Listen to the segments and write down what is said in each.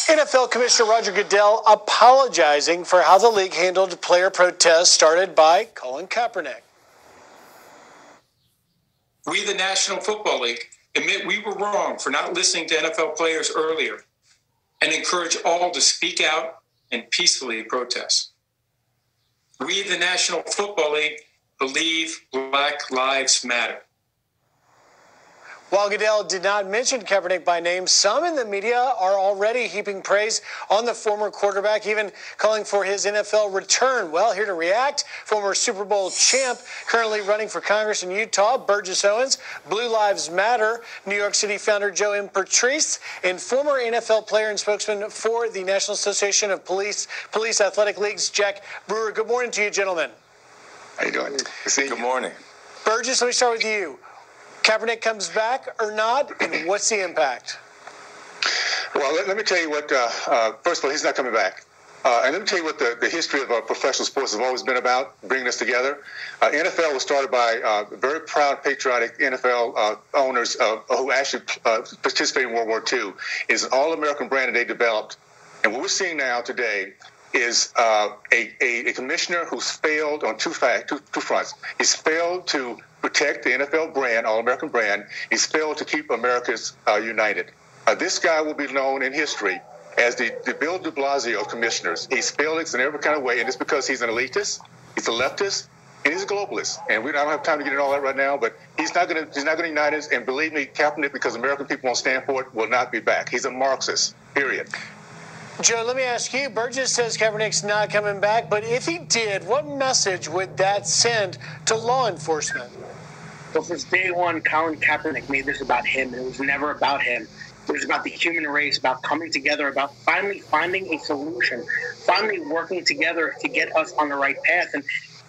NFL Commissioner Roger Goodell apologizing for how the league handled player protests started by Colin Kaepernick. We, the National Football League, admit we were wrong for not listening to NFL players earlier and encourage all to speak out and peacefully protest. We, the National Football League, believe Black Lives Matter. While Goodell did not mention Kaepernick by name, some in the media are already heaping praise on the former quarterback, even calling for his NFL return. Well, here to react, former Super Bowl champ, currently running for Congress in Utah, Burgess Owens, Blue Lives Matter, New York City founder Joe Patrice, and former NFL player and spokesman for the National Association of Police Athletic Leagues, Jack Brewer. Good morning to you, gentlemen. How you doing? Good morning. Burgess, let me start with you. Kaepernick comes back or not, and what's the impact? Well, let me tell you what, first of all, he's not coming back. And let me tell you what the history of professional sports has always been about, bringing us together. NFL was started by very proud, patriotic NFL owners who actually participated in World War II. It's an all-American brand that they developed. And what we're seeing now today is a commissioner who's failed on two fronts. He's failed to protect the NFL brand, all-American brand. He's failed to keep Americans united. This guy will be known in history as the Bill de Blasio of commissioners. He's failed in every kind of way, and it's because he's an elitist, he's a leftist, and he's a globalist. And I don't have time to get into all that right now, but he's not going to unite us. And believe me, Kaepernick, because American people won't stand for it, will not be back. He's a Marxist, period. Joe, let me ask you, Burgess says Kaepernick's not coming back, but if he did, what message would that send to law enforcement? Well, since day one, Colin Kaepernick made this about him. It was never about him. It was about the human race, about coming together, about finally finding a solution, finally working together to get us on the right path. And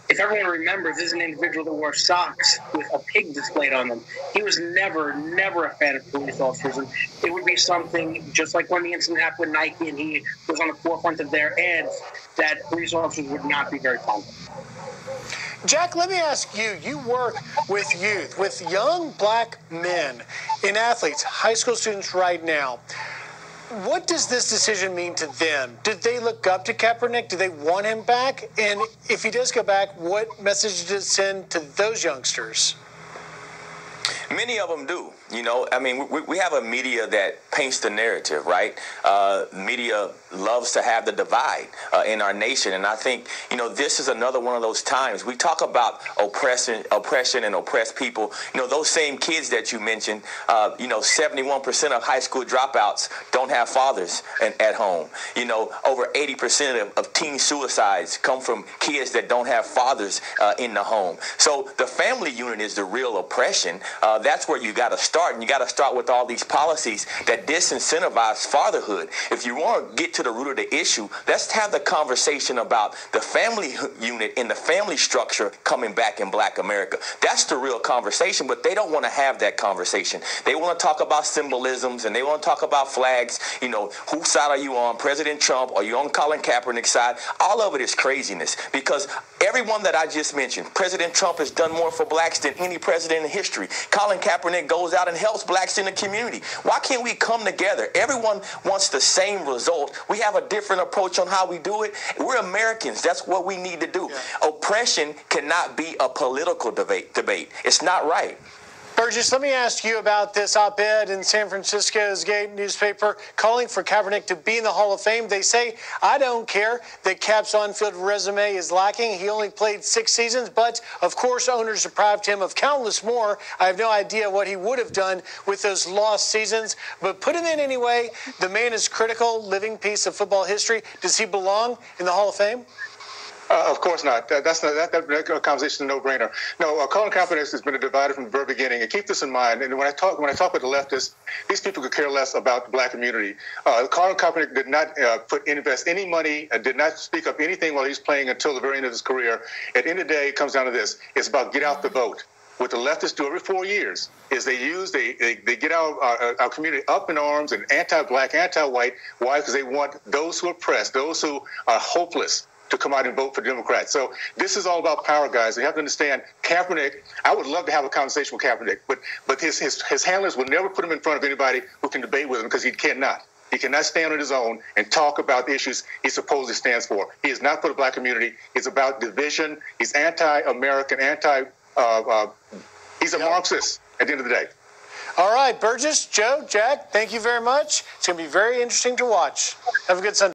if everyone remembers, this is an individual that wore socks with a pig displayed on them. He was never a fan of police officers. And it would be something, just like when the incident happened with Nike and he was on the forefront of their ads, that police officers would not be very fond of. Jack, let me ask you, you work with youth, with young black men and athletes, high school students right now. What does this decision mean to them? Did they look up to Kaepernick? Do they want him back? And if he does go back, what message does it send to those youngsters? Many of them do. You know, I mean, we have a media that paints the narrative, right? Media loves to have the divide in our nation. And I think, you know, this is another one of those times. We talk about oppression and oppressed people. You know, those same kids that you mentioned, 71% of high school dropouts don't have fathers at home. You know, over 80% of teen suicides come from kids that don't have fathers in the home. So the family unit is the real oppression. That's where you got to start. And you got to start with all these policies that disincentivize fatherhood. If you want to get to the root of the issue, let's have the conversation about the family unit and the family structure coming back in Black America. That's the real conversation, but they don't want to have that conversation. They want to talk about symbolisms and they want to talk about flags. You know, whose side are you on? President Trump? Are you on Colin Kaepernick's side? All of it is craziness because everyone that I just mentioned, President Trump has done more for blacks than any president in history. Colin Kaepernick goes out and helps blacks in the community. Why can't we come together? Everyone wants the same result. We have a different approach on how we do it. We're Americans. That's what we need to do. Yeah. Oppression cannot be a political debate. It's not right. Burgess, let me ask you about this op-ed in San Francisco's Gate newspaper calling for Kaepernick to be in the Hall of Fame. They say, I don't care that Cap's on-field resume is lacking. He only played 6 seasons, but of course owners deprived him of countless more. I have no idea what he would have done with those lost seasons, but put him in anyway. The man is critical, living piece of football history. Does he belong in the Hall of Fame? Of course not. That conversation is a no-brainer. No, Colin Kaepernick has been a divider from the very beginning. And keep this in mind. And when I talk with the leftists, these people could care less about the black community. Colin Kaepernick did not invest any money, did not speak up anything while he was playing until the very end of his career. At the end of the day, it comes down to this: it's about get out the vote. What the leftists do every 4 years is they get our community up in arms and anti-black, anti-white. Why? Because they want those who are oppressed, those who are hopeless, to come out and vote for Democrats. So this is all about power, guys. You have to understand, Kaepernick, I would love to have a conversation with Kaepernick, but his handlers will never put him in front of anybody who can debate with him because he cannot. He cannot stand on his own and talk about the issues he supposedly stands for. He is not for the black community. He's about division. He's anti-American, he's a Marxist at the end of the day. All right, Burgess, Joe, Jack, thank you very much. It's going to be very interesting to watch. Have a good Sunday.